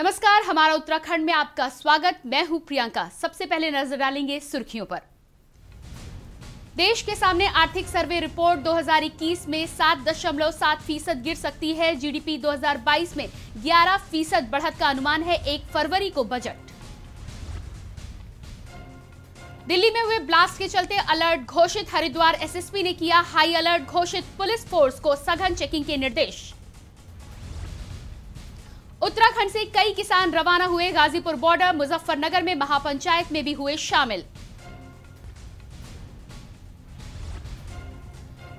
नमस्कार, हमारा उत्तराखंड में आपका स्वागत। मैं हूं प्रियंका। सबसे पहले नजर डालेंगे सुर्खियों पर। देश के सामने आर्थिक सर्वे रिपोर्ट 2021 में 7.7% गिर सकती है। जीडीपी 2022 में 11% बढ़त का अनुमान है। 1 फरवरी को बजट। दिल्ली में हुए ब्लास्ट के चलते अलर्ट घोषित। हरिद्वार एसएसपी ने किया हाई अलर्ट घोषित। पुलिस फोर्स को सघन चेकिंग के निर्देश। उत्तराखंड से कई किसान रवाना हुए। गाजीपुर बॉर्डर, मुजफ्फरनगर में महापंचायत में भी हुए शामिल।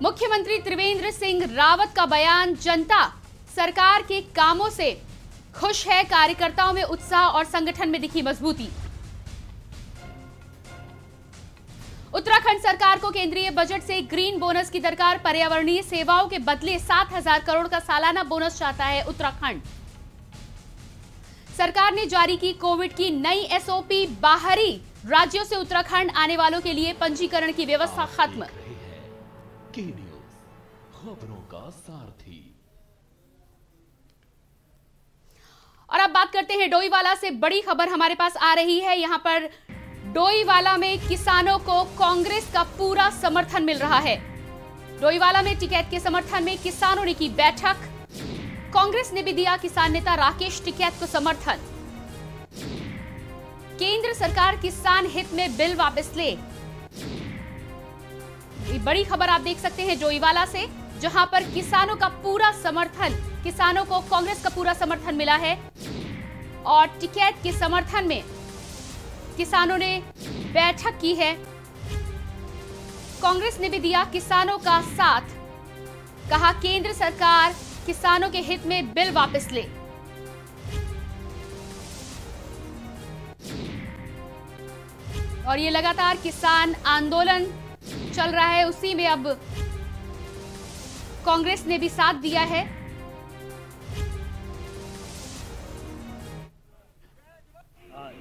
मुख्यमंत्री त्रिवेंद्र सिंह रावत का बयान। जनता सरकार के कामों से खुश है। कार्यकर्ताओं में उत्साह और संगठन में दिखी मजबूती। उत्तराखंड सरकार को केंद्रीय बजट से ग्रीन बोनस की दरकार। पर्यावरणीय सेवाओं के बदले 7,000 करोड़ का सालाना बोनस चाहता है उत्तराखंड। सरकार ने जारी की कोविड की नई एसओपी। बाहरी राज्यों से उत्तराखंड आने वालों के लिए पंजीकरण की व्यवस्था खत्म। खबरों का सारथी। और अब बात करते हैं डोईवाला से। बड़ी खबर हमारे पास आ रही है। यहां पर डोईवाला में किसानों को कांग्रेस का पूरा समर्थन मिल रहा है। डोईवाला में टिकैत के समर्थन में किसानों ने की बैठक। कांग्रेस ने भी दिया किसान नेता राकेश टिकैत को समर्थन। केंद्र सरकार किसान हित में बिल वापस ले। बड़ी खबर आप देख सकते हैं डोईवाला से, जहां पर किसानों का पूरा समर्थन, किसानों को कांग्रेस का पूरा समर्थन मिला है। और टिकैत के समर्थन में किसानों ने बैठक की है। कांग्रेस ने भी दिया किसानों का साथ। कहा केंद्र सरकार किसानों के हित में बिल वापस ले। और ये लगातार किसान आंदोलन चल रहा है, उसी में अब कांग्रेस ने भी साथ दिया है।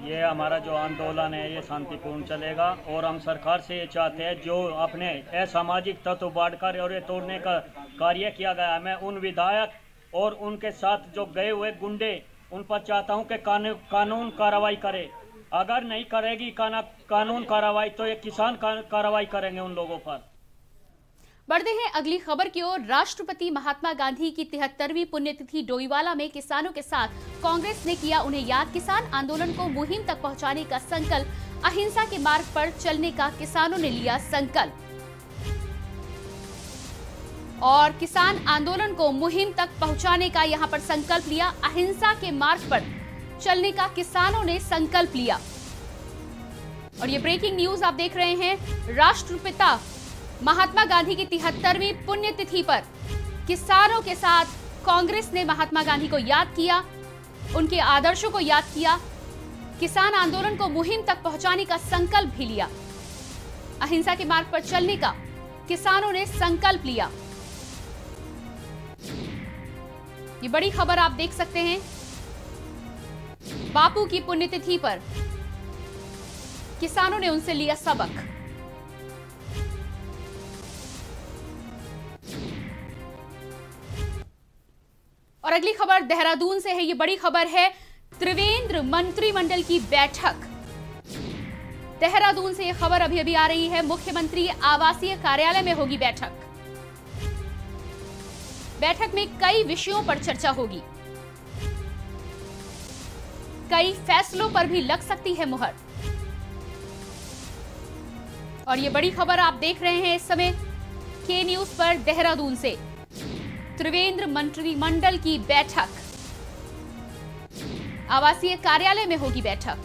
ये हमारा जो आंदोलन है ये शांतिपूर्ण चलेगा और हम सरकार से ये चाहते हैं जो अपने असामाजिक तत्व बांटकर और ये तोड़ने का कार्य किया गया है, मैं उन विधायक और उनके साथ जो गए हुए गुंडे उन पर चाहता हूं कि कानून कार्रवाई करे। अगर नहीं करेगी कानून कार्रवाई तो ये किसान कार्रवाई करेंगे उन लोगों पर। बढ़ते हैं अगली खबर की ओर। राष्ट्रपिता महात्मा गांधी की 73वीं पुण्यतिथि डोईवाला में किसानों के साथ कांग्रेस ने किया उन्हें याद। किसान आंदोलन को मुहिम तक पहुंचाने का संकल्प। अहिंसा के मार्ग पर चलने का किसानों ने लिया संकल्प। और किसान आंदोलन को मुहिम तक पहुंचाने का यहां पर संकल्प लिया। अहिंसा के मार्ग पर चलने का किसानों ने संकल्प लिया। और ये ब्रेकिंग न्यूज आप देख रहे हैं। राष्ट्रपिता महात्मा गांधी की 73वीं पुण्यतिथि पर किसानों के साथ कांग्रेस ने महात्मा गांधी को याद किया, उनके आदर्शों को याद किया। किसान आंदोलन को मुहिम तक पहुंचाने का संकल्प भी लिया। अहिंसा के मार्ग पर चलने का किसानों ने संकल्प लिया। ये बड़ी खबर आप देख सकते हैं। बापू की पुण्यतिथि पर किसानों ने उनसे लिया सबक। और अगली खबर देहरादून से है। ये बड़ी खबर है। त्रिवेंद्र मंत्रिमंडल की बैठक। देहरादून से ये खबर अभी अभी आ रही है। मुख्यमंत्री आवासीय कार्यालय में होगी बैठक। बैठक में कई विषयों पर चर्चा होगी। कई फैसलों पर भी लग सकती है मुहर। और ये बड़ी खबर आप देख रहे हैं इस समय के न्यूज पर। देहरादून से त्रिवेंद्र मंत्रिमंडल की बैठक। आवासीय कार्यालय में होगी बैठक।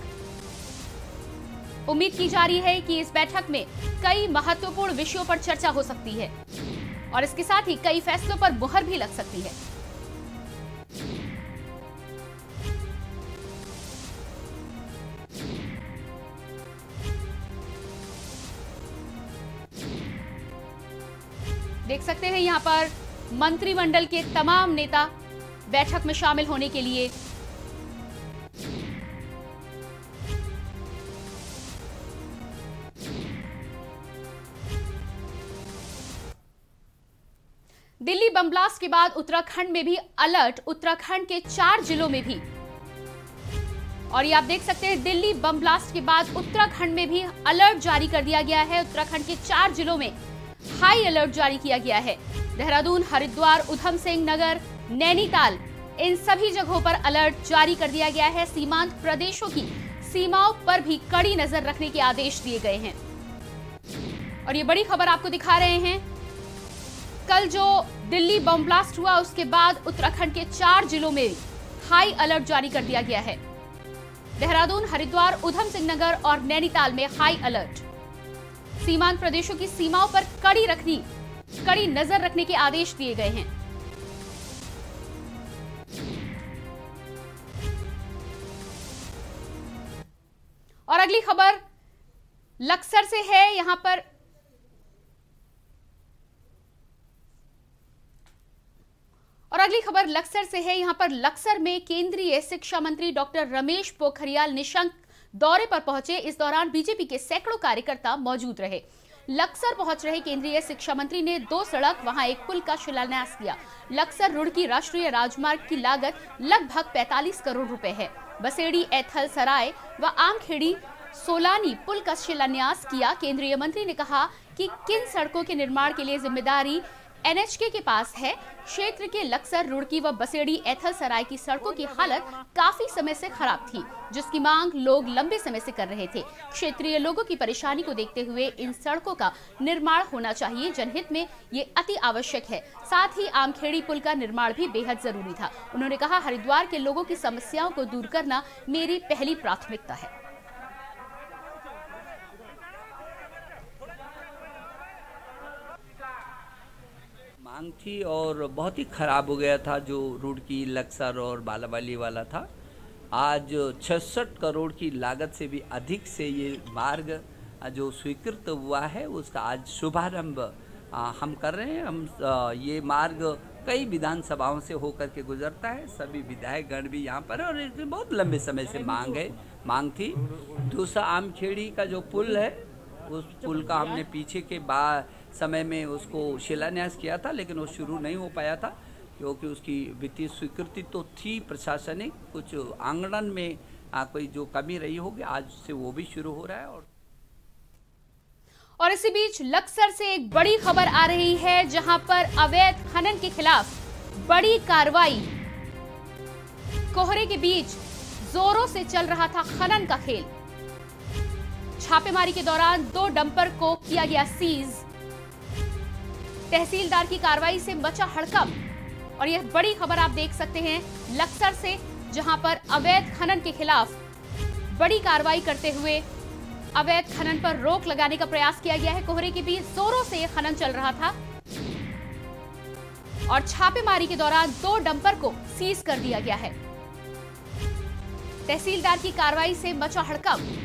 उम्मीद की जा रही है कि इस बैठक में कई महत्वपूर्ण विषयों पर चर्चा हो सकती है और इसके साथ ही कई फैसलों पर मुहर भी लग सकती है। देख सकते हैं यहां पर मंत्रिमंडल के तमाम नेता बैठक में शामिल होने के लिए दिल्ली बम ब्लास्ट के बाद उत्तराखंड में भी अलर्ट। उत्तराखंड के 4 जिलों में भी और ये आप देख सकते हैं दिल्ली बम ब्लास्ट के बाद उत्तराखंड में भी अलर्ट जारी कर दिया गया है। उत्तराखंड के 4 जिलों में हाई अलर्ट जारी किया गया है। देहरादून, हरिद्वार, उधम सिंह नगर, नैनीताल, इन सभी जगहों पर अलर्ट जारी कर दिया गया है। सीमांत प्रदेशों की सीमाओं पर भी कड़ी नजर रखने के आदेश दिए गए हैं। और ये बड़ी खबर आपको दिखा रहे हैं, कल जो दिल्ली बम ब्लास्ट हुआ उसके बाद उत्तराखंड के 4 जिलों में हाई अलर्ट जारी कर दिया गया है। देहरादून, हरिद्वार, उधम सिंह नगर और नैनीताल में हाई अलर्ट। सीमांत प्रदेशों की सीमाओं पर कड़ी नजर रखने के आदेश दिए गए हैं। और अगली खबर लक्सर से है। यहां पर लक्सर में केंद्रीय शिक्षा मंत्री डॉक्टर रमेश पोखरियाल निशंक दौरे पर पहुंचे। इस दौरान बीजेपी के सैकड़ों कार्यकर्ता मौजूद रहे। लक्सर पहुंच रहे केंद्रीय शिक्षा मंत्री ने 2 सड़क, वहां एक पुल का शिलान्यास किया। लक्सर रुड़की राष्ट्रीय राजमार्ग की लागत लगभग 45 करोड़ रुपए है। बसेड़ी, ऐथल सराय व आमखेड़ी सोलानी पुल का शिलान्यास किया। केंद्रीय मंत्री ने कहा कि किन सड़कों के निर्माण के लिए जिम्मेदारी एनएचके के पास है। क्षेत्र के लक्सर, रुड़की व बसेड़ी, ऐथल सराय की सड़कों की हालत काफी समय से खराब थी, जिसकी मांग लोग लंबे समय से कर रहे थे। क्षेत्रीय लोगों की परेशानी को देखते हुए इन सड़कों का निर्माण होना चाहिए। जनहित में ये अति आवश्यक है। साथ ही आमखेड़ी पुल का निर्माण भी बेहद जरूरी था। उन्होंने कहा, हरिद्वार के लोगों की समस्याओं को दूर करना मेरी पहली प्राथमिकता है। मांग थी और बहुत ही ख़राब हो गया था जो रुड़की, लक्सर और बालावाली वाला था। आज 66 करोड़ की लागत से भी अधिक से ये मार्ग जो स्वीकृत हुआ है उसका आज शुभारंभ हम कर रहे हैं। ये मार्ग कई विधानसभाओं से होकर के गुजरता है। सभी विधायकगण भी यहाँ पर है और इसमें बहुत लंबे समय से मांग थी। दूसरा आमखेड़ी का जो पुल है, उस पुल का हमने पीछे के समय में उसको शिलान्यास किया था, लेकिन वो शुरू नहीं हो पाया था क्योंकि उसकी वित्तीय स्वीकृति तो थी प्रशासनिक, कुछ आंगन में कोई जो कमी रही होगी, आज से वो भी शुरू हो रहा है। और इसी बीच लक्सर से एक बड़ी खबर आ रही है, जहां पर अवैध खनन के खिलाफ बड़ी कार्रवाई। कोहरे के बीच जोरों से चल रहा था खनन का खेल। छापेमारी के दौरान 2 डंपर को किया गया सीज। तहसीलदार की कार्रवाई से मचा हड़कंप। और यह बड़ी खबर आप देख सकते हैं लक्सर से, जहां पर अवैध खनन के खिलाफ बड़ी कार्रवाई करते हुए अवैध खनन पर रोक लगाने का प्रयास किया गया है। कोहरे के बीच जोरों से यह खनन चल रहा था और छापेमारी के दौरान 2 डंपर को सीज कर दिया गया है। तहसीलदार की कार्रवाई से मचा हड़कंप।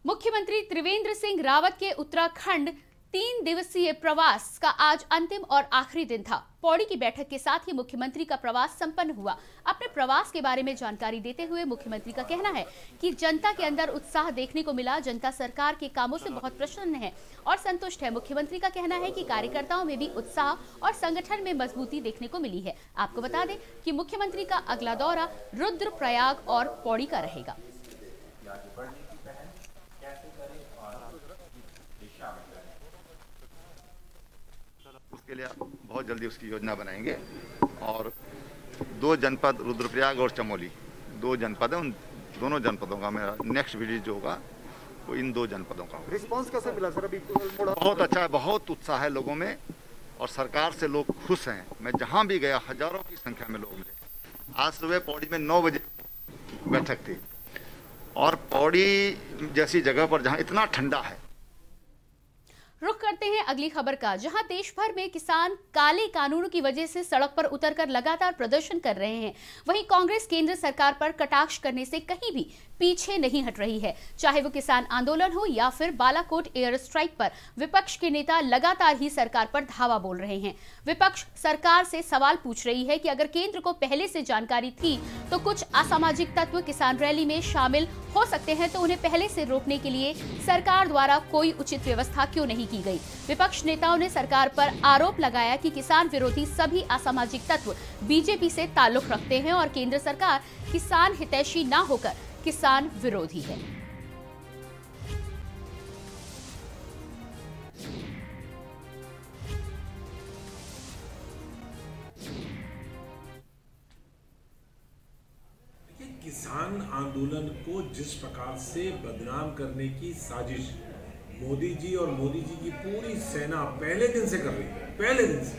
मुख्यमंत्री त्रिवेंद्र सिंह रावत के उत्तराखंड 3 दिवसीय प्रवास का आज अंतिम और आखिरी दिन था। पौड़ी की बैठक के साथ ही मुख्यमंत्री का प्रवास संपन्न हुआ। अपने प्रवास के बारे में जानकारी देते हुए मुख्यमंत्री का कहना है कि जनता के अंदर उत्साह देखने को मिला। जनता सरकार के कामों से बहुत प्रसन्न है और संतुष्ट है। मुख्यमंत्री का कहना है कि कार्यकर्ताओं में भी उत्साह और संगठन में मजबूती देखने को मिली है। आपको बता दें कि मुख्यमंत्री का अगला दौरा रुद्रप्रयाग और पौड़ी का रहेगा। उसके लिए बहुत जल्दी उसकी योजना बनाएंगे और 2 जनपद रुद्रप्रयाग और चमोली 2 जनपद है। उन दोनों जनपदों का मेरा नेक्स्ट विजिट जो होगा वो इन 2 जनपदों का। रिस्पांस कैसे मिला सर? अभी बहुत अच्छा है, बहुत उत्साह है लोगों में और सरकार से लोग खुश हैं। मैं जहां भी गया हजारों की संख्या में लोग मिले। आज सुबह पौड़ी में 9 बजे बैठक थी और पौड़ी जैसी जगह पर जहां इतना ठंडा है। रुख करते हैं अगली खबर का, जहां देश भर में किसान काले कानूनों की वजह से सड़क पर उतरकर लगातार प्रदर्शन कर रहे हैं। वहीं कांग्रेस केंद्र सरकार पर कटाक्ष करने से कहीं भी पीछे नहीं हट रही है। चाहे वो किसान आंदोलन हो या फिर बालाकोट एयर स्ट्राइक पर विपक्ष के नेता लगातार ही सरकार पर धावा बोल रहे हैं। विपक्ष सरकार से सवाल पूछ रही है कि अगर केंद्र को पहले से जानकारी थी तो कुछ असामाजिक तत्व किसान रैली में शामिल हो सकते हैं, तो उन्हें पहले से रोकने के लिए सरकार द्वारा कोई उचित व्यवस्था क्यों नहीं की गई। विपक्ष नेताओं ने सरकार पर आरोप लगाया कि किसान विरोधी सभी असामाजिक तत्व बीजेपी से ताल्लुक रखते हैं और केंद्र सरकार किसान हितैषी न होकर किसान विरोधी है। किसान आंदोलन को जिस प्रकार से बदनाम करने की साजिश मोदी जी और मोदी जी की पूरी सेना पहले दिन से कर रही है, पहले दिन से,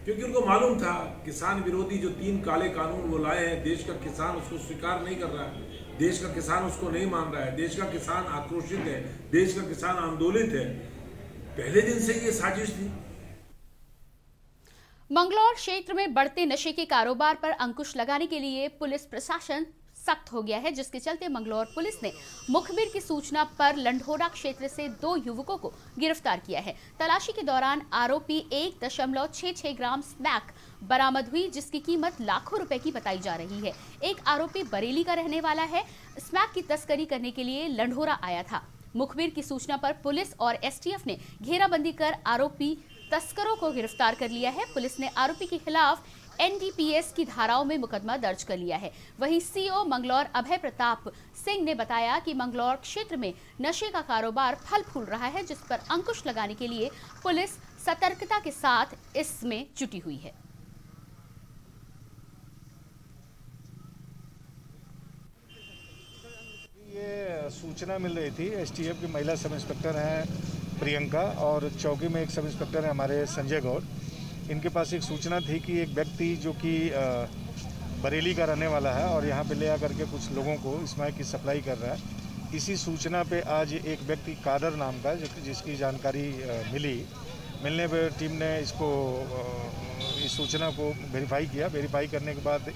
क्योंकि उनको मालूम था किसान विरोधी जो 3 काले कानून वो लाए हैं, देश का किसान उसको स्वीकार नहीं कर रहा है, देश का किसान उसको नहीं मान रहा है, देश का किसान आक्रोशित है, देश का किसान आंदोलित है। पहले दिन से ये साजिश थी। मंगलौर क्षेत्र में बढ़ते नशे के कारोबार पर अंकुश लगाने के लिए पुलिस प्रशासन सख्त हो गया है, जिसके चलते मंगलौर पुलिस ने मुखबिर की सूचना पर लंढोरा क्षेत्र से 2 युवकों को गिरफ्तार किया है। तलाशी के दौरान आरोपी 1.66 ग्राम स्मैक बरामद हुई, जिसकी कीमत लाखों रुपए की बताई जा रही है। एक आरोपी बरेली का रहने वाला है, स्मैक की तस्करी करने के लिए लंढोरा आया था। मुखबिर की सूचना पर पुलिस और एसटीएफ ने घेराबंदी कर आरोपी तस्करों को गिरफ्तार कर लिया है। पुलिस ने आरोपी के खिलाफ एनडीपीएस की धाराओं में मुकदमा दर्ज कर लिया है। वहीं सीओ मंगलौर अभय प्रताप सिंह ने बताया कि मंगलौर क्षेत्र में नशे का कारोबार फल फूल रहा है, जिस पर अंकुश लगाने के लिए पुलिस सतर्कता के साथ इसमें जुटी हुई है। ये सूचना मिल रही थी, एसटीएफ की महिला सब इंस्पेक्टर हैं प्रियंका और चौकी में एक सब इंस्पेक्टर है हमारे संजय गौड़। इनके पास एक सूचना थी कि एक व्यक्ति जो कि बरेली का रहने वाला है और यहाँ पे ले आकर के कुछ लोगों को स्मैक की सप्लाई कर रहा है। इसी सूचना पे आज एक व्यक्ति कादर नाम का जिसकी जानकारी मिलने पर टीम ने इस सूचना को वेरीफाई किया। वेरीफाई करने के बाद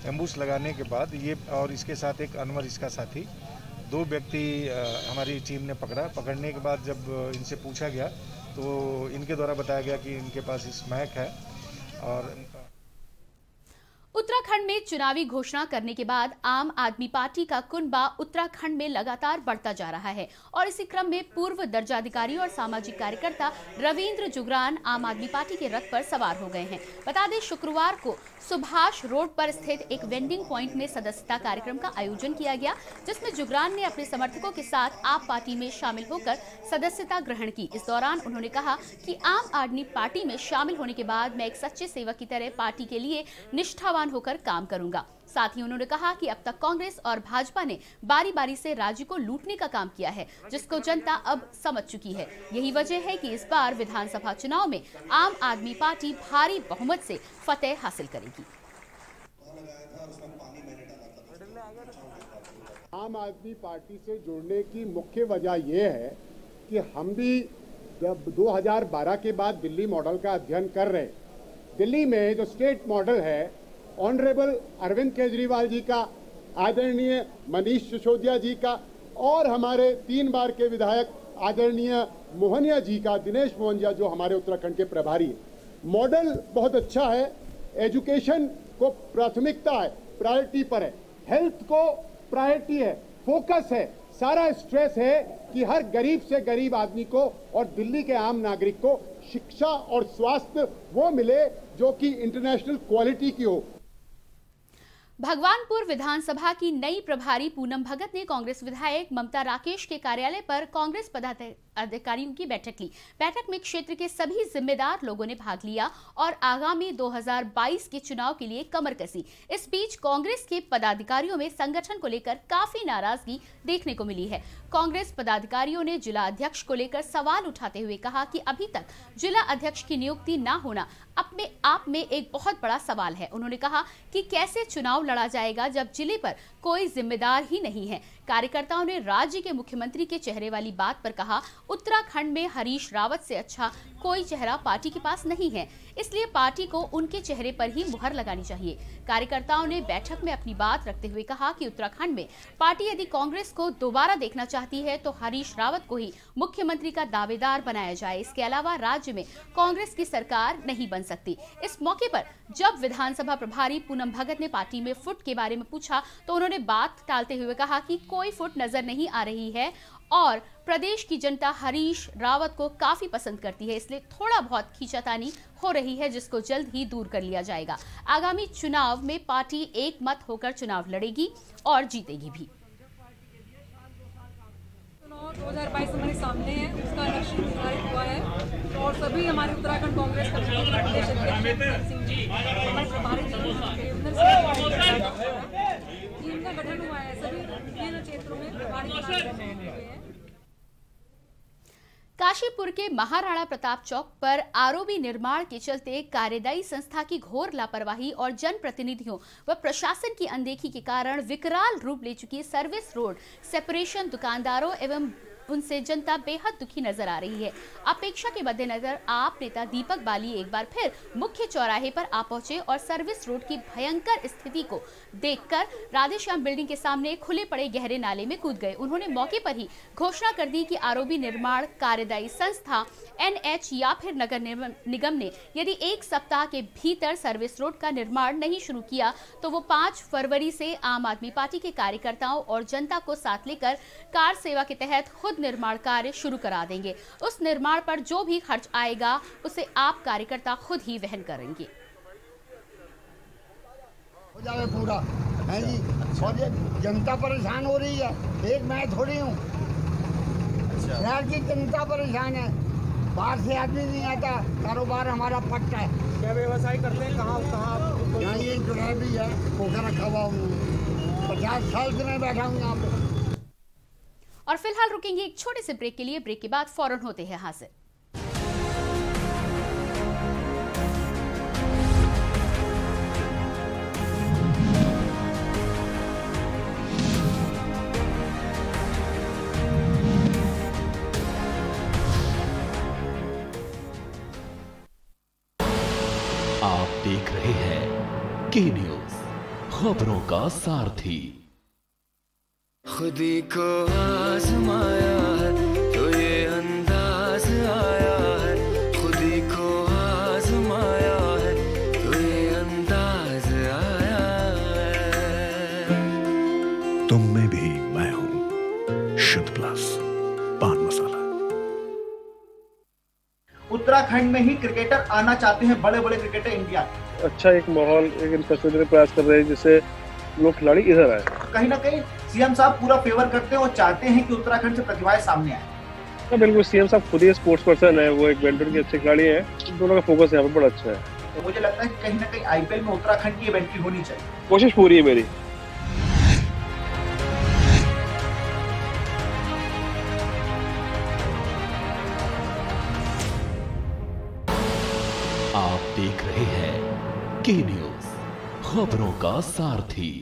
एम्बुश लगाने के बाद ये और इसके साथ एक अनवर इसका साथी 2 व्यक्ति हमारी टीम ने पकड़ने के बाद जब इनसे पूछा गया तो इनके द्वारा बताया गया कि इनके पास स्मैक है। और उत्तराखंड में चुनावी घोषणा करने के बाद आम आदमी पार्टी का कुनबा उत्तराखंड में लगातार बढ़ता जा रहा है और इसी क्रम में पूर्व दर्जाधिकारी और सामाजिक कार्यकर्ता रविंद्र जुगरान आम आदमी पार्टी के रथ पर सवार हो गए हैं। बता दें, शुक्रवार को सुभाष रोड पर स्थित एक वेंडिंग पॉइंट में सदस्यता कार्यक्रम का आयोजन किया गया, जिसमें जुगरान ने अपने समर्थकों के साथ आप पार्टी में शामिल होकर सदस्यता ग्रहण की। इस दौरान उन्होंने कहा कि आम आदमी पार्टी में शामिल होने के बाद मैं एक सच्चे सेवक की तरह पार्टी के लिए निष्ठावान होकर काम करूंगा। साथ ही उन्होंने कहा कि अब तक कांग्रेस और भाजपा ने बारी बारी से राज्य को लूटने का काम किया है, जिसको जनता अब समझ चुकी है। यही वजह है कि इस बार विधानसभा चुनाव में आम आदमी पार्टी भारी बहुमत से फतेह हासिल करेगी। आम आदमी पार्टी से जुड़ने की मुख्य वजह यह है कि हम भी 2012 के बाद दिल्ली मॉडल का अध्ययन कर रहे हैं। दिल्ली में जो स्टेट मॉडल है, ऑनरेबल अरविंद केजरीवाल जी का, आदरणीय मनीष सिसोदिया जी का और हमारे 3 बार के विधायक आदरणीय मोहनिया जी का, दिनेश मोहनिया जो हमारे उत्तराखंड के प्रभारी हैं। मॉडल बहुत अच्छा है, एजुकेशन को प्राथमिकता है, प्रायोरिटी पर है, हेल्थ को प्रायोरिटी है, फोकस है, सारा स्ट्रेस है कि हर गरीब से गरीब आदमी को और दिल्ली के आम नागरिक को शिक्षा और स्वास्थ्य वो मिले जो कि इंटरनेशनल क्वालिटी की हो। भगवानपुर विधानसभा की नई प्रभारी पूनम भगत ने कांग्रेस विधायक ममता राकेश के कार्यालय पर कांग्रेस पदाधिकारियों की बैठक ली। बैठक में क्षेत्र के सभी जिम्मेदार लोगों ने भाग लिया और आगामी 2022 के चुनाव के लिए कमर कसी। इस बीच कांग्रेस के पदाधिकारियों में संगठन को लेकर काफी नाराजगी देखने को मिली है। कांग्रेस पदाधिकारियों ने जिला अध्यक्ष को लेकर सवाल उठाते हुए कहा कि अभी तक जिला अध्यक्ष की नियुक्ति न होना अपने आप में एक बहुत बड़ा सवाल है। उन्होंने कहा कि कैसे चुनाव लड़ा जाएगा जब जिले पर कोई जिम्मेदार ही नहीं है। कार्यकर्ताओं ने राज्य के मुख्यमंत्री के चेहरे वाली बात पर कहा, उत्तराखंड में हरीश रावत से अच्छा कोई चेहरा पार्टी के पास नहीं है, इसलिए पार्टी को उनके चेहरे पर ही मुहर लगानी चाहिए। कार्यकर्ताओं ने बैठक में अपनी बात रखते हुए कहा कि उत्तराखंड में पार्टी यदि कांग्रेस को दोबारा देखना चाहती है तो हरीश रावत को ही मुख्यमंत्री का दावेदार बनाया जाए। इसके अलावा राज्य में कांग्रेस की सरकार नहीं बन सकती। इस मौके पर जब विधानसभा प्रभारी पूनम भगत ने पार्टी में फुट के बारे में पूछा तो उन्होंने बात टालते हुए कहा कि कोई फुट नजर नहीं आ रही है और प्रदेश की जनता हरीश रावत को काफी पसंद करती है, इसलिए थोड़ा बहुत खींचातानी हो रही है, जिसको जल्द ही दूर कर लिया जाएगा। आगामी चुनाव में पार्टी एक मत होकर चुनाव लड़ेगी और जीतेगी भी। 2022 हमारे सामने है, उसका लक्ष्य निर्धारित हुआ है और सभी हमारे उत्तराखंड कांग्रेस कमेटी के प्रदेश अध्यक्ष सिंह जी, हमारे प्रभारी टीम का गठन हुआ है, सभी विभिन्न क्षेत्रों में प्रभारी हुए हैं। काशीपुर के महाराणा प्रताप चौक पर आरओबी निर्माण के चलते कार्यदायी संस्था की घोर लापरवाही और जनप्रतिनिधियों व प्रशासन की अनदेखी के कारण विकराल रूप ले चुकी सर्विस रोड सेपरेशन दुकानदारों एवं उनसे जनता बेहद दुखी नजर आ रही है। अपेक्षा के मद्देनजर आप नेता दीपक बाली एक बार फिर मुख्य चौराहे पर आ पहुंचे और सर्विस रोड की भयंकर स्थिति को देखकर राधेश्याम बिल्डिंग के सामने खुले पड़े गहरे नाले में कूद गए। उन्होंने मौके पर ही घोषणा कर दी कि आरओबी निर्माण कार्यदायी संस्था एनएच या फिर नगर निगम ने यदि 1 सप्ताह के भीतर सर्विस रोड का निर्माण नहीं शुरू किया तो वो 5 फरवरी से आम आदमी पार्टी के कार्यकर्ताओं और जनता को साथ लेकर कार सेवा के तहत खुद निर्माण कार्य शुरू करा देंगे। उस निर्माण पर जो भी खर्च आएगा उसे आप कार्यकर्ता खुद ही वहन करेंगे। हो जाए पूरा है जी, और ये जनता परेशान हो रही है, एक मैं थोड़ी हूँ, शहर की जनता परेशान है, बाहर से आदमी नहीं आता, कारोबार हमारा पट्टा है। क्या व्यवसाय करते हैं, कहाँ यहाँ ये जगह भी है, पोखर रखा हुआ हूँ, 50 साल से मैं बैठा हूँ यहाँ पे। और फिलहाल रुकेंगे एक छोटे से ब्रेक के लिए, ब्रेक के बाद फौरन होते हैं हाजिर। आप देख रहे हैं के न्यूज, खबरों का सारथी। खुदी को आजमाया है तो ये अंदाज आया है, खुदी को आजमाया है तो ये अंदाज आया है। तुम में भी मैं हूं, शुद्ध प्लस पान मसाला। उत्तराखंड में ही क्रिकेटर आना चाहते हैं, बड़े बड़े क्रिकेटर इंडिया के। अच्छा एक माहौल, एक इंफ्रास्ट्रक्चर प्रयास कर रहे हैं जिससे लोग खिलाड़ी इधर आए। कहीं ना कहीं सीएम साहब पूरा फेवर करते हैं और चाहते हैं कि उत्तराखंड से प्रतिभाएं सामने आए। हाँ बिल्कुल, सीएम साहब खुद ही स्पोर्ट्स पर्सन है, वो एक बैडमिंटन के अच्छे खिलाड़ी हैं, दोनों का फोकस यहाँ पर बड़ा अच्छा है। तो मुझे लगता है कि कहीं ना कहीं आईपीएल में उत्तराखंड की एंट्री होनी चाहिए। कोशिश पूरी है मेरी। आप देख रहे हैं के न्यूज, खबरों का सारथी।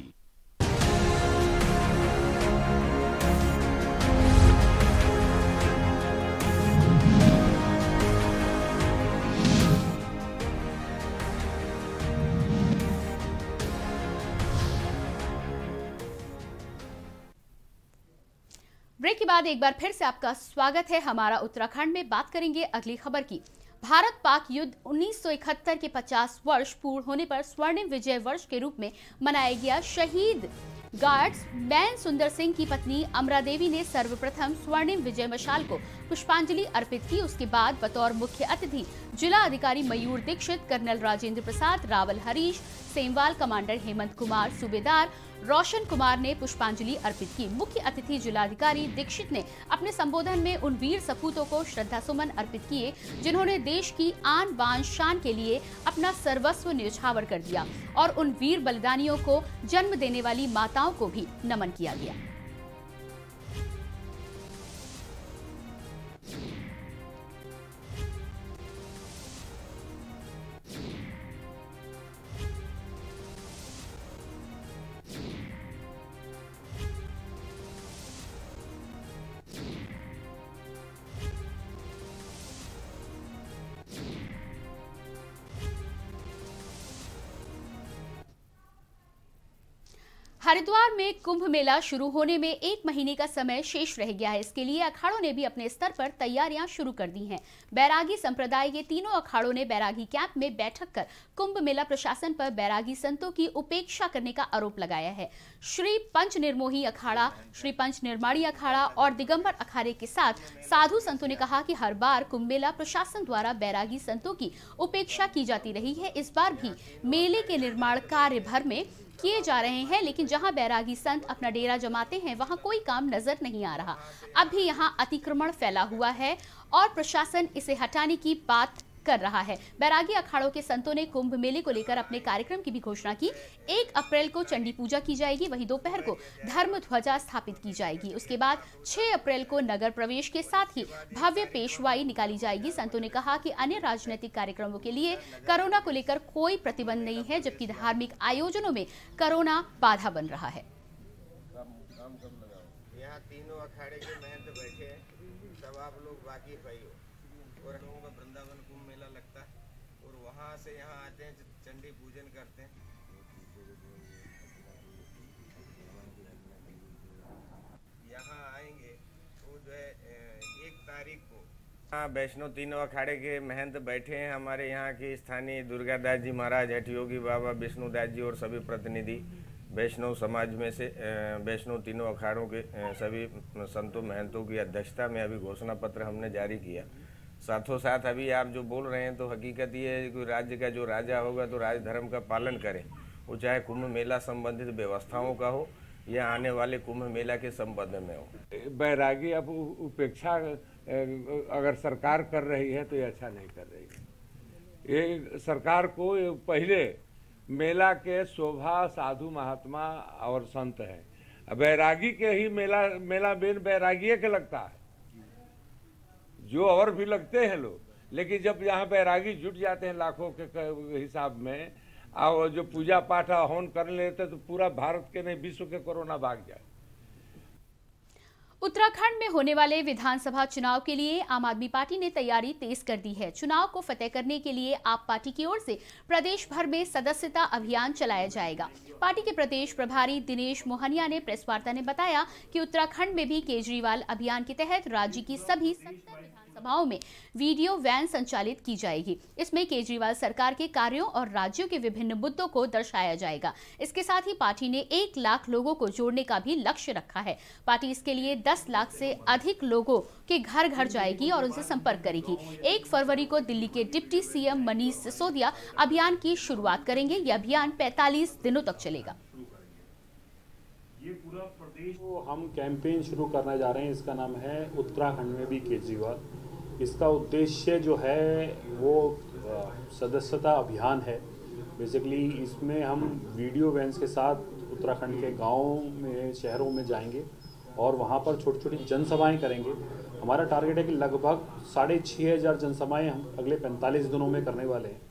ब्रेक के बाद एक बार फिर से आपका स्वागत है। हमारा उत्तराखंड में बात करेंगे अगली खबर की। भारत पाक युद्ध 1971 के 50 वर्ष पूर्ण होने पर स्वर्णिम विजय वर्ष के रूप में मनाया गया। शहीद गार्ड्समैन सुंदर सिंह की पत्नी अमरा देवी ने सर्वप्रथम स्वर्णिम विजय मशाल को पुष्पांजलि अर्पित की। उसके बाद बतौर मुख्य अतिथि जिला अधिकारी मयूर दीक्षित, कर्नल राजेंद्र प्रसाद, रावल हरीश सेमवाल, कमांडर हेमंत कुमार, सूबेदार रोशन कुमार ने पुष्पांजलि अर्पित की। मुख्य अतिथि जिलाधिकारी दीक्षित ने अपने संबोधन में उन वीर सपूतों को श्रद्धा सुमन अर्पित किए जिन्होंने देश की आन बान शान के लिए अपना सर्वस्व न्यौछावर कर दिया, और उन वीर बलिदानियों को जन्म देने वाली माताओं को भी नमन किया गया। हरिद्वार में कुंभ मेला शुरू होने में 1 महीने का समय शेष रह गया है। इसके लिए अखाड़ों ने भी अपने स्तर पर तैयारियां शुरू कर दी हैं। बैरागी संप्रदाय के तीनों अखाड़ों ने बैरागी कैंप में बैठक कर कुंभ मेला प्रशासन पर बैरागी संतों की उपेक्षा करने का आरोप लगाया है। श्री पंच निर्मोही अखाड़ा, श्री पंच निर्माणी अखाड़ा और दिगंबर अखाड़े के साथ साधु संतों ने कहा कि हर बार कुंभ मेला प्रशासन द्वारा बैरागी संतों की उपेक्षा की जाती रही है। इस बार भी मेले के निर्माण कार्य भर में किए जा रहे हैं, लेकिन जहां बैरागी संत अपना डेरा जमाते हैं वहां कोई काम नजर नहीं आ रहा। अब भी यहां अतिक्रमण फैला हुआ है और प्रशासन इसे हटाने की बात कर रहा है। बैरागी अखाड़ों के संतों ने कुंभ मेले को लेकर अपने कार्यक्रम की भी घोषणा की। 1 अप्रैल को चंडी पूजा की जाएगी, वहीं दोपहर को धर्म ध्वजा स्थापित की जाएगी। उसके बाद 6 अप्रैल को नगर प्रवेश के साथ ही भव्य पेशवाई निकाली जाएगी। संतों ने कहा कि अन्य राजनीतिक कार्यक्रमों के लिए कोरोना को लेकर कोई प्रतिबंध नहीं है, जबकि धार्मिक आयोजनों में कोरोना बाधा बन रहा है। यहाँ तीनों अखाड़े के महंत बैठे हैं, सब आप लोग वाकिफ है और लोगों का वृंदावन कुंभ मेला लगता है और वहाँ से यहाँ आते हैं, चंडी पूजन करते हैं। यहाँ आएंगे तो जो है 1 तारीख को हाँ वैष्णो तीनों अखाड़े के महंत बैठे हैं। हमारे यहाँ के स्थानीय दुर्गादास जी महाराज, हठयोगी बाबा, विष्णुदास जी और सभी प्रतिनिधि वैष्णव समाज में से वैष्णव तीनों अखाड़ों के सभी संतों महंतों की अध्यक्षता में अभी घोषणा पत्र हमने जारी किया। साथों साथ अभी आप जो बोल रहे हैं तो हकीकत ये है कि राज्य का जो राजा होगा तो राज धर्म का पालन करे, वो चाहे कुंभ मेला संबंधित व्यवस्थाओं का हो या आने वाले कुंभ मेला के संबंध में हो। बैरागी अब उपेक्षा अगर सरकार कर रही है तो ये अच्छा नहीं कर रही है। ये सरकार को पहले मेला के शोभा साधु महात्मा और संत है, बैरागी के ही मेला बेन बैरागी के लगता है, जो और भी लगते हैं लोग, लेकिन जब यहाँ बैरागी जुट जाते हैं लाखों के हिसाब में और जो पूजा पाठ हवन कर लेते तो पूरा भारत के नहीं विश्व के कोरोना भाग जाए। उत्तराखंड में होने वाले विधानसभा चुनाव के लिए आम आदमी पार्टी ने तैयारी तेज कर दी है। चुनाव को फतेह करने के लिए आप पार्टी की ओर से प्रदेश भर में सदस्यता अभियान चलाया जाएगा। पार्टी के प्रदेश प्रभारी दिनेश मोहनिया ने प्रेस वार्ता में बताया कि उत्तराखंड में भी केजरीवाल अभियान के तहत राज्य की सभी 70 विधानसभाओं में वीडियो वैन संचालित की जाएगी। इसमें केजरीवाल सरकार के कार्यों और राज्यों के विभिन्न मुद्दों को दर्शाया जाएगा। इसके साथ ही पार्टी ने 1 लाख लोगों को जोड़ने का भी लक्ष्य रखा है। पार्टी इसके लिए 10 लाख से अधिक लोगों के घर घर जाएगी और उनसे संपर्क करेगी। 1 फरवरी को दिल्ली के डिप्टी सीएम मनीष सिसोदिया अभियान की शुरुआत करेंगे। यह अभियान 45 दिनों तक चलेगा। ये पूरा प्रदेश को हम कैंपेन शुरू करने जा रहे हैं। इसका नाम है उत्तराखंड में भी केजरीवाल। इसका उद्देश्य जो है वो सदस्यता अभियान है। बेसिकली इसमें हम वीडियो वैन्स के साथ उत्तराखंड के गाँव में, शहरों में जाएंगे और वहाँ पर छोटी छोटी जनसभाएं करेंगे। हमारा टारगेट है कि लगभग 6500 जनसभाएं हम अगले 45 दिनों में करने वाले हैं।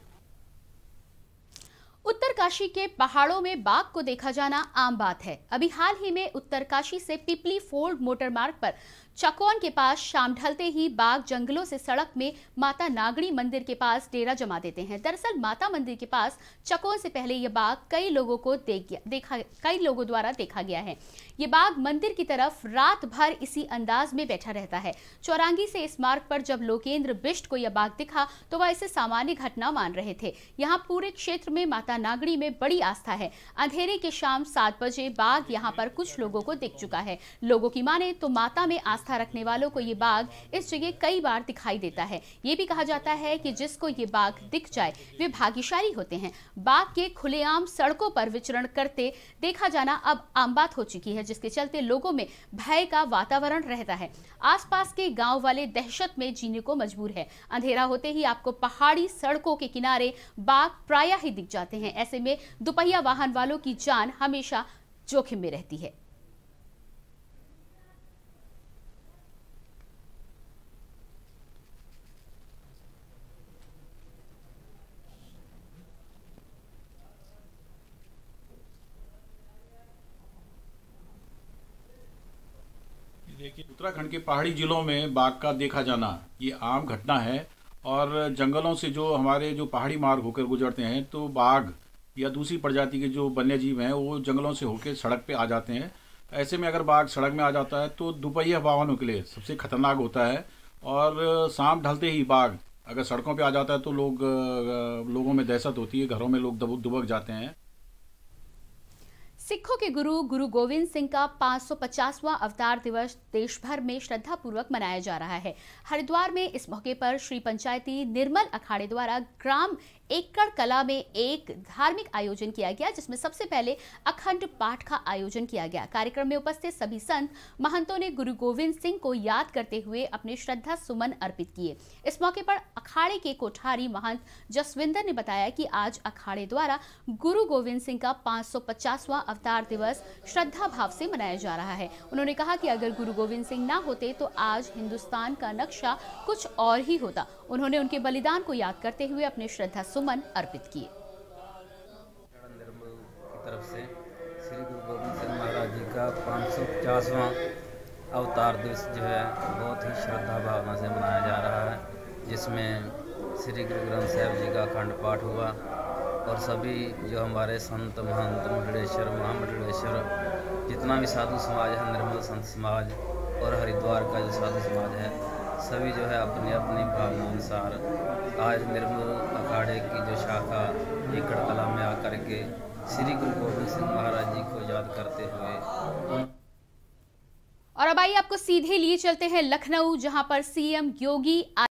उत्तरकाशी के पहाड़ों में बाघ को देखा जाना आम बात है। अभी हाल ही में उत्तरकाशी से पिपली फोर्ड मोटर मार्ग पर चकौन के पास शाम ढलते ही बाघ जंगलों से सड़क में माता नागड़ी मंदिर के पास डेरा जमा देते हैं। दरअसल माता मंदिर के पास चकौन से पहले ये बाघ कई लोगों द्वारा देखा गया है। ये बाघ मंदिर की तरफ रात भर इसी अंदाज में बैठा रहता है। चौरांगी से इस मार्ग पर जब लोकेंद्र बिष्ट को यह बाघ दिखा तो वह इसे सामान्य घटना मान रहे थे। यहाँ पूरे क्षेत्र में माता नागड़ी में बड़ी आस्था है। अंधेरे के शाम 7 बजे बाघ यहाँ पर कुछ लोगों को दिख चुका है। लोगों की माने तो माता में आस्था रखने वालों को ये बाघ इस जगह कई बार दिखाई देता है। ये भी कहा जाता है कि जिसको ये बाघ दिख जाए वे भाग्यशाली होते हैं। बाघ के खुलेआम सड़कों पर विचरण करते देखा जाना अब आम बात हो चुकी है, जिसके चलते लोगों में भय का वातावरण रहता है। आसपास के गांव वाले दहशत में जीने को मजबूर है। अंधेरा होते ही आपको पहाड़ी सड़कों के किनारे बाघ प्रायः ही दिख जाते हैं। ऐसे में दुपहिया वाहन वालों की जान हमेशा जोखिम में रहती है। देखिए, उत्तराखंड के पहाड़ी जिलों में बाघ का देखा जाना ये आम घटना है और जंगलों से जो हमारे जो पहाड़ी मार्ग होकर गुजरते हैं तो बाघ या दूसरी प्रजाति के जो वन्य जीव हैं वो जंगलों से होकर सड़क पे आ जाते हैं। ऐसे में अगर बाघ सड़क में आ जाता है तो दोपहिया वाहनों के लिए सबसे खतरनाक होता है, और शाम ढलते ही बाघ अगर सड़कों पे आ जाता है तो लोगों में दहशत होती है, घरों में लोग दुबक जाते हैं। सिखों के गुरु गोविंद सिंह का 550वां अवतार दिवस देश भर में श्रद्धापूर्वक मनाया जा रहा है। हरिद्वार में इस मौके पर श्री पंचायती निर्मल अखाड़े द्वारा ग्राम एकड़ कला में एक धार्मिक आयोजन किया गया, जिसमें सबसे पहले अखंड पाठ का आयोजन किया गया। कार्यक्रम में उपस्थित सभी संत महंतों ने गुरु गोविंद सिंह को याद करते हुए अपने श्रद्धा सुमन अर्पित किए। इस मौके पर अखाड़े के कोठारी महंत जसविंदर ने बताया कि आज अखाड़े द्वारा गुरु गोविंद सिंह का 550वां अवतार दिवस श्रद्धा भाव से मनाया जा रहा है। उन्होंने कहा कि अगर गुरु गोविंद सिंह ना होते तो आज हिंदुस्तान का नक्शा कुछ और ही होता। उन्होंने उनके बलिदान को याद करते हुए अपने श्रद्धा सुमन अर्पित किए। निर्मल की तरफ से श्री गुरु गोविंद सिंह महाराज जी का 550वां अवतार दिवस जो है बहुत ही श्रद्धा भावना से मनाया जा रहा है, जिसमें श्री गुरु ग्रंथ साहिब जी का अखंड पाठ हुआ और सभी जो हमारे संत महंत मंडलेश्वर महामंडलेश्वर जितना भी साधु समाज है, निर्मल संत समाज और हरिद्वार का जो साधु समाज है, सभी जो है अपनी अपनी भावना अनुसार आज निर्मल अखाड़े की जो शाखा एकड़ कला में आकर के श्री गुरु गोविंद सिंह महाराज जी को याद करते हुए। और अब आइए आपको सीधे लिए चलते हैं लखनऊ, जहां पर सीएम योगी